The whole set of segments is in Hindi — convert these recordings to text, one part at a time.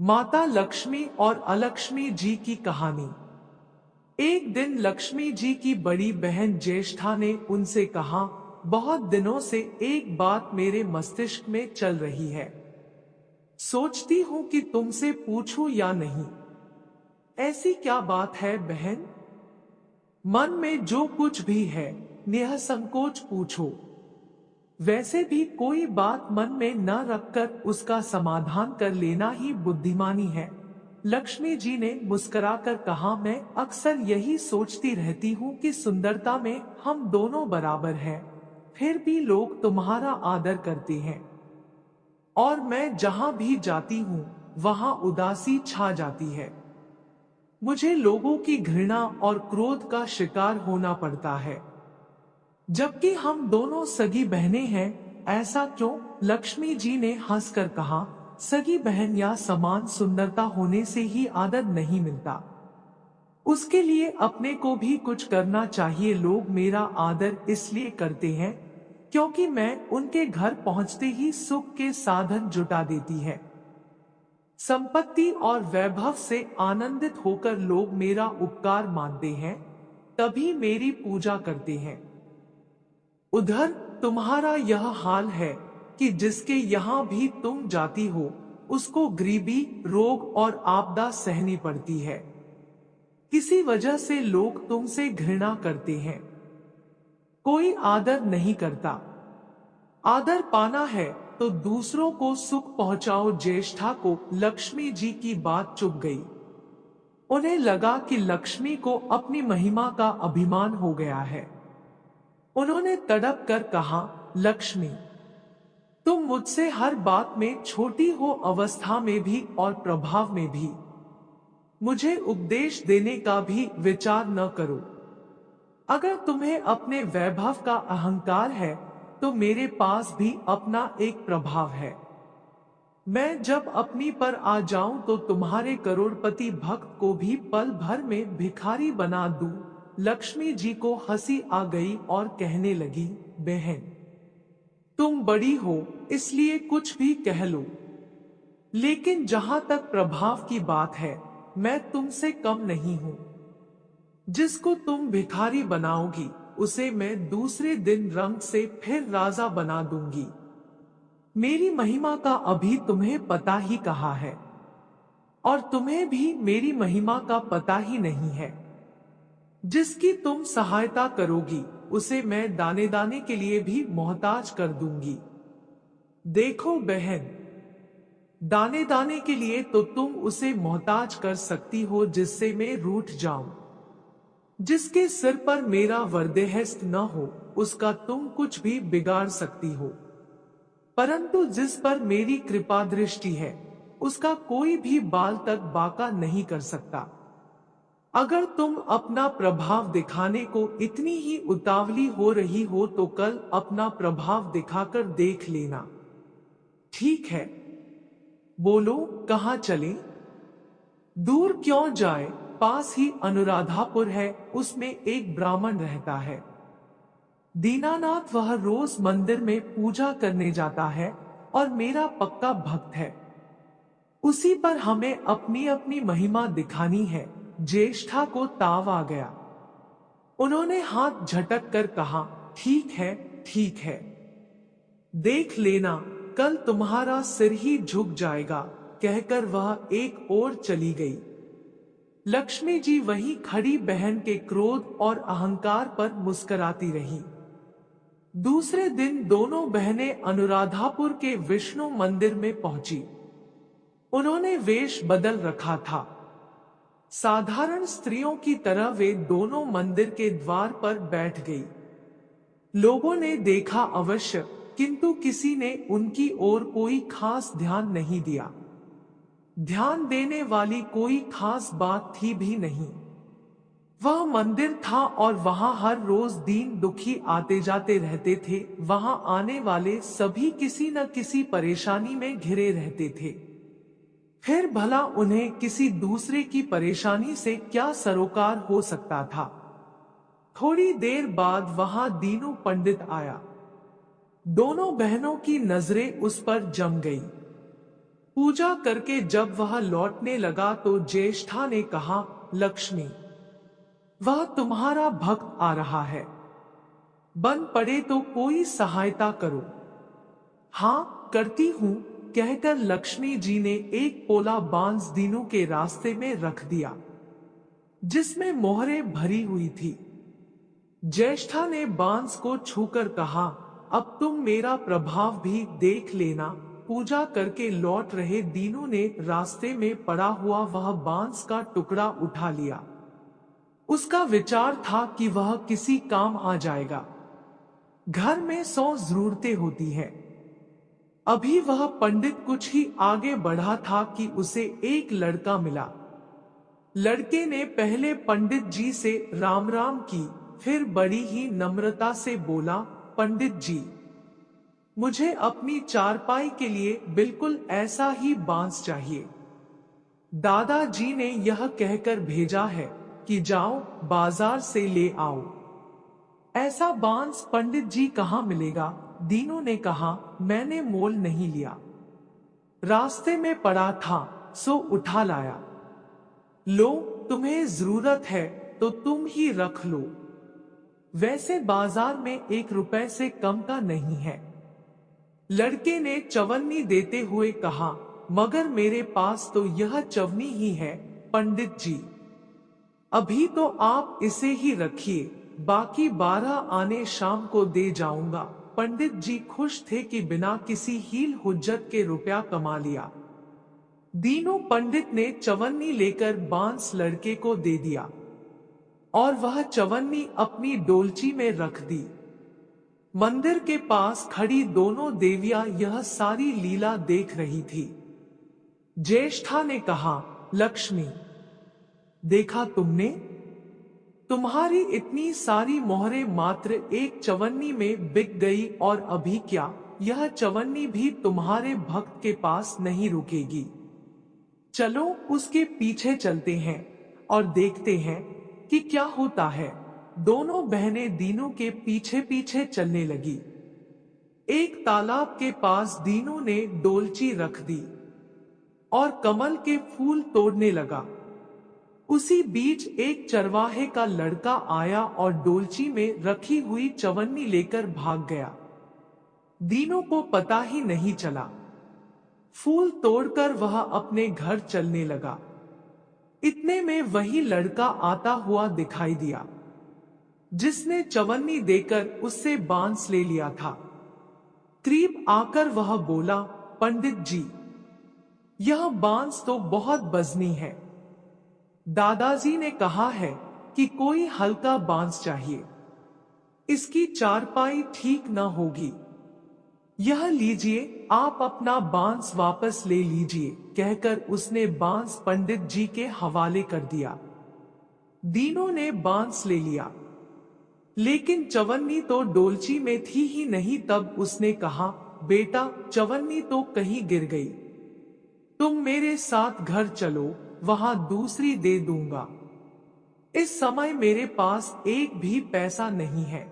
माता लक्ष्मी और अलक्ष्मी जी की कहानी। एक दिन लक्ष्मी जी की बड़ी बहन ज्येष्ठा ने उनसे कहा, बहुत दिनों से एक बात मेरे मस्तिष्क में चल रही है। सोचती हूँ कि तुमसे पूछूं या नहीं। ऐसी क्या बात है बहन? मन में जो कुछ भी है निसंकोच पूछो। वैसे भी कोई बात मन में न रखकर उसका समाधान कर लेना ही बुद्धिमानी है। लक्ष्मी जी ने मुस्कुराकर कहा, मैं अक्सर यही सोचती रहती हूँ कि सुंदरता में हम दोनों बराबर हैं, फिर भी लोग तुम्हारा आदर करते हैं और मैं जहाँ भी जाती हूँ वहाँ उदासी छा जाती है। मुझे लोगों की घृणा और क्रोध का शिकार होना पड़ता है, जबकि हम दोनों सगी बहनें हैं। ऐसा क्यों? लक्ष्मी जी ने हंसकर कहा, सगी बहन या समान सुंदरता होने से ही आदर नहीं मिलता, उसके लिए अपने को भी कुछ करना चाहिए। लोग मेरा आदर इसलिए करते हैं क्योंकि मैं उनके घर पहुंचते ही सुख के साधन जुटा देती है। संपत्ति और वैभव से आनंदित होकर लोग मेरा उपकार मानते हैं, तभी मेरी पूजा करते हैं। उधर तुम्हारा यह हाल है कि जिसके यहाँ भी तुम जाती हो उसको गरीबी, रोग और आपदा सहनी पड़ती है। किसी वजह से लोग तुमसे घृणा करते हैं, कोई आदर नहीं करता। आदर पाना है तो दूसरों को सुख पहुंचाओ। ज्येष्ठा को लक्ष्मी जी की बात चुभ गई। उन्हें लगा कि लक्ष्मी को अपनी महिमा का अभिमान हो गया है। उन्होंने तड़प कर कहा, लक्ष्मी, तुम मुझसे हर बात में छोटी हो, अवस्था में भी और प्रभाव में भी। मुझे उपदेश देने का भी विचार न करो। अगर तुम्हें अपने वैभव का अहंकार है तो मेरे पास भी अपना एक प्रभाव है। मैं जब अपनी पर आ जाऊं तो तुम्हारे करोड़पति भक्त को भी पल भर में भिखारी बना दूं। लक्ष्मी जी को हंसी आ गई और कहने लगी, बहन, तुम बड़ी हो इसलिए कुछ भी कह लो, लेकिन जहां तक प्रभाव की बात है मैं तुमसे कम नहीं हूं। जिसको तुम भिखारी बनाओगी उसे मैं दूसरे दिन रंग से फिर राजा बना दूंगी। मेरी महिमा का अभी तुम्हें पता ही कहा है और तुम्हें भी मेरी महिमा का पता ही नहीं है। जिसकी तुम सहायता करोगी उसे मैं दाने दाने के लिए भी मोहताज कर दूंगी। देखो बहन, दाने दाने के लिए तो तुम उसे मोहताज कर सकती हो जिससे मैं रूठ जाऊं। जिसके सिर पर मेरा वरदेहस्त न हो उसका तुम कुछ भी बिगाड़ सकती हो, परंतु जिस पर मेरी कृपा दृष्टि है उसका कोई भी बाल तक बांका नहीं कर सकता। अगर तुम अपना प्रभाव दिखाने को इतनी ही उतावली हो रही हो तो कल अपना प्रभाव दिखाकर देख लेना। ठीक है, बोलो कहाँ चलें? दूर क्यों जाए, पास ही अनुराधापुर है, उसमें एक ब्राह्मण रहता है दीनानाथ। वह रोज मंदिर में पूजा करने जाता है और मेरा पक्का भक्त है। उसी पर हमें अपनी अपनी महिमा दिखानी है। ज्येष्ठा को ताव आ गया। उन्होंने हाथ झटक कर कहा, ठीक है, ठीक है, देख लेना, कल तुम्हारा सिर ही झुक जाएगा। कहकर वह एक ओर चली गई। लक्ष्मी जी वहीं खड़ी बहन के क्रोध और अहंकार पर मुस्कुराती रही। दूसरे दिन दोनों बहनें अनुराधापुर के विष्णु मंदिर में पहुंची। उन्होंने वेश बदल रखा था। साधारण स्त्रियों की तरह वे दोनों मंदिर के द्वार पर बैठ गई। लोगों ने देखा अवश्य, किंतु किसी ने उनकी ओर कोई खास ध्यान नहीं दिया। ध्यान देने वाली कोई खास बात थी भी नहीं। वह मंदिर था और वहां हर रोज दीन दुखी आते जाते रहते थे। वहां आने वाले सभी किसी न किसी परेशानी में घिरे रहते थे। फिर भला उन्हें किसी दूसरे की परेशानी से क्या सरोकार हो सकता था? थोड़ी देर बाद वहां दीनू पंडित आया। दोनों बहनों की नजरें उस पर जम गई। पूजा करके जब वह लौटने लगा तो ज्येष्ठा ने कहा, लक्ष्मी, वह तुम्हारा भक्त आ रहा है, बन पड़े तो कोई सहायता करो। हाँ, करती हूँ, कहकर लक्ष्मी जी ने एक पोला बांस दीनू के रास्ते में रख दिया, जिसमें मोहरें भरी हुई थी। ज्येष्ठा ने बांस को छूकर कहा, अब तुम मेरा प्रभाव भी देख लेना। पूजा करके लौट रहे दीनू ने रास्ते में पड़ा हुआ वह बांस का टुकड़ा उठा लिया। उसका विचार था कि वह किसी काम आ जाएगा। घर में 100 जरूरतें होती हैं। अभी वह पंडित कुछ ही आगे बढ़ा था कि उसे एक लड़का मिला। लड़के ने पहले पंडित जी से राम राम की, फिर बड़ी ही नम्रता से बोला, पंडित जी, मुझे अपनी चारपाई के लिए बिल्कुल ऐसा ही बांस चाहिए। दादाजी ने यह कहकर भेजा है कि जाओ बाजार से ले आओ। ऐसा बांस पंडित जी कहाँ मिलेगा? दीनू ने कहा, मैंने मोल नहीं लिया, रास्ते में पड़ा था सो उठा लाया। लो, तुम्हें जरूरत है तो तुम ही रख लो, वैसे बाजार में 1 रुपए से कम का नहीं है। लड़के ने चवन्नी देते हुए कहा, मगर मेरे पास तो यह चवन्नी ही है पंडित जी, अभी तो आप इसे ही रखिए, बाकी 12 आने शाम को दे जाऊंगा। पंडित जी खुश थे कि बिना किसी हील हुज्जत के रुपया कमा लिया। दीनू पंडित ने चवन्नी लेकर बांस लड़के को दे दिया और वह चवन्नी अपनी डोलची में रख दी। मंदिर के पास खड़ी दोनों देवियां यह सारी लीला देख रही थी। ज्येष्ठा ने कहा, लक्ष्मी, देखा तुमने, तुम्हारी इतनी सारी मोहरें मात्र एक चवन्नी में बिक गई, और अभी क्या, यह चवन्नी भी तुम्हारे भक्त के पास नहीं रुकेगी। चलो उसके पीछे चलते हैं और देखते हैं कि क्या होता है। दोनों बहनें दीनू के पीछे पीछे चलने लगी। एक तालाब के पास दीनू ने डोलची रख दी और कमल के फूल तोड़ने लगा। उसी बीच एक चरवाहे का लड़का आया और डोलची में रखी हुई चवन्नी लेकर भाग गया। दीनू को पता ही नहीं चला। फूल तोड़कर वह अपने घर चलने लगा। इतने में वही लड़का आता हुआ दिखाई दिया, जिसने चवन्नी देकर उससे बांस ले लिया था। करीब आकर वह बोला, पंडित जी, यह बांस तो बहुत वजनी है। दादाजी ने कहा है कि कोई हल्का बांस चाहिए, इसकी चारपाई ठीक न होगी। यह लीजिए, आप अपना बांस वापस ले लीजिए, कहकर उसने बांस पंडित जी के हवाले कर दिया। दीनू ने बांस ले लिया, लेकिन चवन्नी तो डोलची में थी ही नहीं। तब उसने कहा, बेटा, चवन्नी तो कहीं गिर गई, तुम मेरे साथ घर चलो, वहां दूसरी दे दूंगा। इस समय मेरे पास एक भी पैसा नहीं है,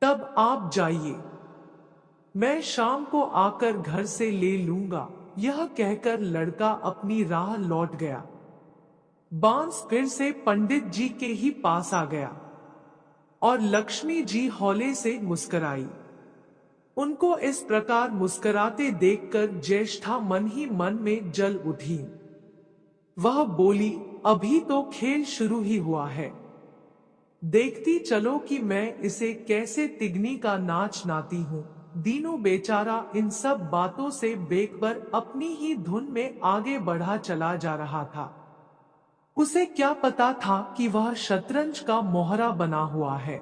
तब आप जाइए, मैं शाम को आकर घर से ले लूंगा। यह कहकर लड़का अपनी राह लौट गया। बांस फिर से पंडित जी के ही पास आ गया और लक्ष्मी जी हौले से मुस्कुराई। उनको इस प्रकार मुस्कुराते देखकर ज्येष्ठा मन ही मन में जल उठी। वह बोली, अभी तो खेल शुरू ही हुआ है, देखती चलो कि मैं इसे कैसे तिगनी का नाच नाती हूँ। दीनू बेचारा इन सब बातों से बेखबर अपनी ही धुन में आगे बढ़ा चला जा रहा था। उसे क्या पता था कि वह शतरंज का मोहरा बना हुआ है।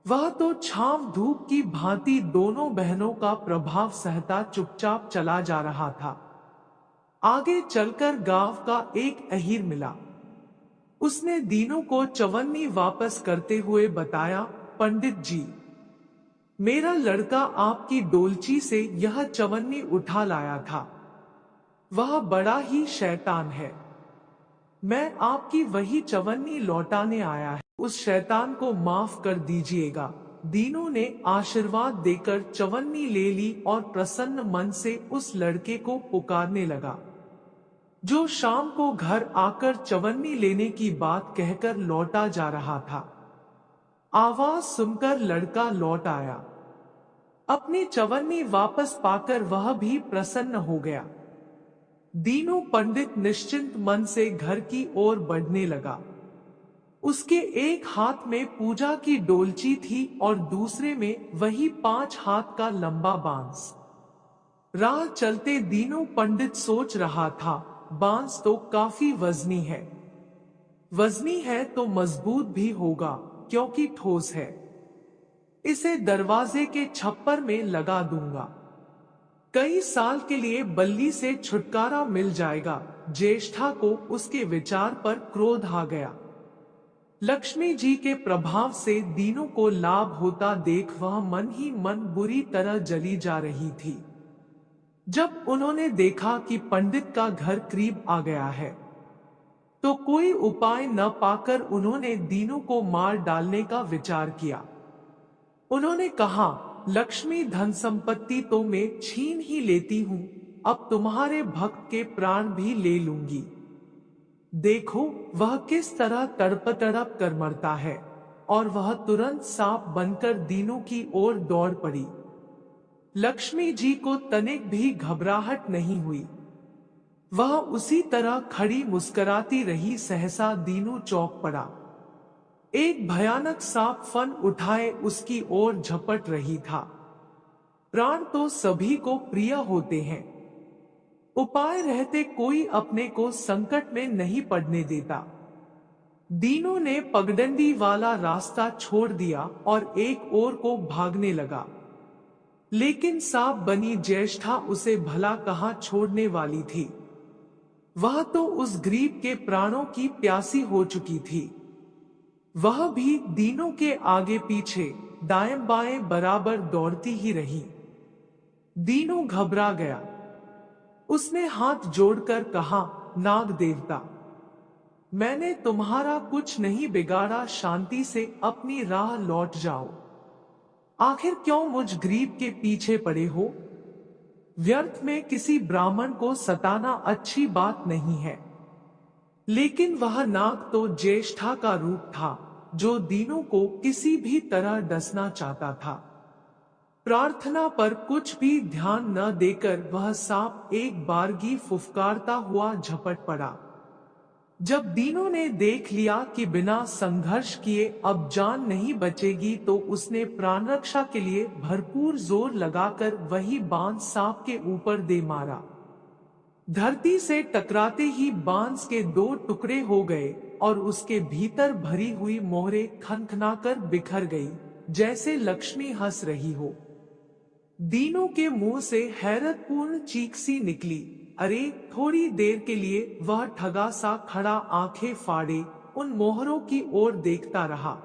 वह तो छांव धूप की भांति दोनों बहनों का प्रभाव सहता चुपचाप चला जा रहा था। आगे चलकर गांव का एक अहीर मिला। उसने दीनू को चवन्नी वापस करते हुए बताया, पंडित जी, मेरा लड़का आपकी डोलची से यह चवन्नी उठा लाया था। वह बड़ा ही शैतान है। मैं आपकी वही चवन्नी लौटाने आया है। उस शैतान को माफ कर दीजिएगा। दीनू ने आशीर्वाद देकर चवन्नी ले ली और प्रसन्न मन से उस लड़के को पुकारने लगा, जो शाम को घर आकर चवन्नी लेने की बात कहकर लौटा जा रहा था। आवाज सुनकर लड़का लौट आया। अपनी चवन्नी वापस पाकर वह भी प्रसन्न हो गया। दीनू पंडित निश्चिंत मन से घर की ओर बढ़ने लगा। उसके एक हाथ में पूजा की डोलची थी और दूसरे में वही 5 हाथ का लंबा बांस। राह चलते दीनू पंडित सोच रहा था, बांस तो काफी वजनी है। वजनी है तो मजबूत भी होगा क्योंकि ठोस है। इसे दरवाजे के छप्पर में लगा दूंगा। कई साल के लिए बल्ली से छुटकारा मिल जाएगा। ज्येष्ठा को उसके विचार पर क्रोध आ गया। लक्ष्मी जी के प्रभाव से दीनू को लाभ होता देख वह मन ही मन बुरी तरह जली जा रही थी। जब उन्होंने देखा कि पंडित का घर करीब आ गया है, तो कोई उपाय न पाकर उन्होंने दीनू को मार डालने का विचार किया। उन्होंने कहा, लक्ष्मी धन संपत्ति तो मैं छीन ही लेती हूँ, अब तुम्हारे भक्त के प्राण भी ले लूंगी। देखो वह किस तरह तड़प तड़प कर मरता है। और वह तुरंत सांप बनकर दीनू की ओर दौड़ पड़ी। लक्ष्मी जी को तनिक भी घबराहट नहीं हुई। वह उसी तरह खड़ी मुस्कुराती रही। सहसा दीनू चौंक पड़ा। एक भयानक सांप फन उठाए उसकी ओर झपट रही था। प्राण तो सभी को प्रिय होते हैं, उपाय रहते कोई अपने को संकट में नहीं पड़ने देता। दीनू ने पगडंडी वाला रास्ता छोड़ दिया और एक ओर को भागने लगा। लेकिन सांप बनी ज्येष्ठा उसे भला कहाँ छोड़ने वाली थी। वह तो उस गरीब के प्राणों की प्यासी हो चुकी थी। वह भी दीनू के आगे पीछे दाएं बाएं बराबर दौड़ती ही रही। दीनू घबरा गया। उसने हाथ जोड़कर कहा, नाग देवता, मैंने तुम्हारा कुछ नहीं बिगाड़ा, शांति से अपनी राह लौट जाओ। आखिर क्यों मुझ गरीब के पीछे पड़े हो? व्यर्थ में किसी ब्राह्मण को सताना अच्छी बात नहीं है। लेकिन वह नाग तो ज्येष्ठा का रूप था, जो दीनू को किसी भी तरह डसना चाहता था। प्रार्थना पर कुछ भी ध्यान न देकर वह सांप एक बारगी फुफकारता हुआ झपट पड़ा। जब दीनू ने देख लिया कि बिना संघर्ष किए अब जान नहीं बचेगी, तो उसने प्राण रक्षा के लिए भरपूर जोर लगाकर वही बांस सांप के ऊपर दे मारा। धरती से टकराते ही बांस के 2 टुकड़े हो गए और उसके भीतर भरी हुई मोहरें खनखनाकर बिखर गई, जैसे लक्ष्मी हंस रही हो। दीनू के मुंह से हैरतपूर्ण चीख सी निकली। अरे! थोड़ी देर के लिए वह ठगा सा खड़ा आंखें फाड़े उन मोहरों की ओर देखता रहा।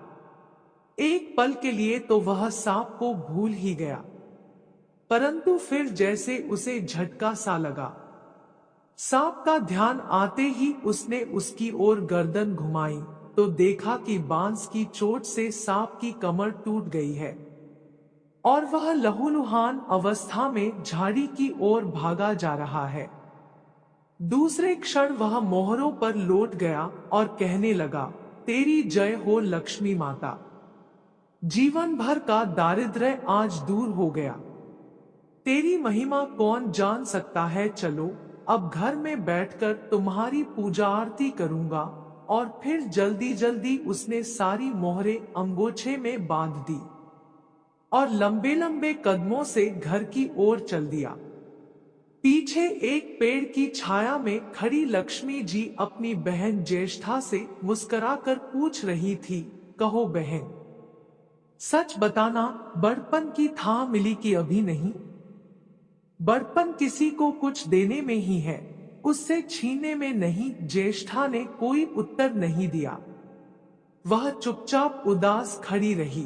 एक पल के लिए तो वह सांप को भूल ही गया, परंतु फिर जैसे उसे झटका सा लगा। सांप का ध्यान आते ही उसने उसकी ओर गर्दन घुमाई तो देखा कि बांस की चोट से सांप की कमर टूट गई है और वह लहूलुहान अवस्था में झाड़ी की ओर भागा जा रहा है। दूसरे क्षण वह मोहरों पर लौट गया और कहने लगा, तेरी जय हो लक्ष्मी माता। जीवन भर का दारिद्र्य आज दूर हो गया। तेरी महिमा कौन जान सकता है। चलो अब घर में बैठकर तुम्हारी पूजा आरती करूंगा। और फिर जल्दी जल्दी उसने सारी मोहरें अंगोछे में बांध दी और लंबे लंबे कदमों से घर की ओर चल दिया। पीछे एक पेड़ की छाया में खड़ी लक्ष्मी जी अपनी बहन ज्येष्ठा से मुस्कुराकर पूछ रही थी, कहो बहन, सच बताना, बड़पन की थाह मिली कि अभी नहीं? बड़पन किसी को कुछ देने में ही है, उससे छीनने में नहीं। ज्येष्ठा ने कोई उत्तर नहीं दिया। वह चुपचाप उदास खड़ी रही।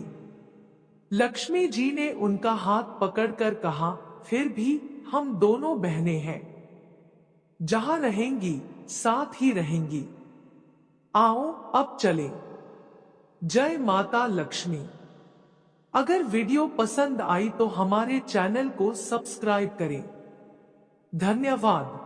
लक्ष्मी जी ने उनका हाथ पकड़कर कहा, फिर भी हम दोनों बहनें हैं, जहां रहेंगी साथ ही रहेंगी। आओ अब चले। जय माता लक्ष्मी। अगर वीडियो पसंद आई तो हमारे चैनल को सब्सक्राइब करें। धन्यवाद।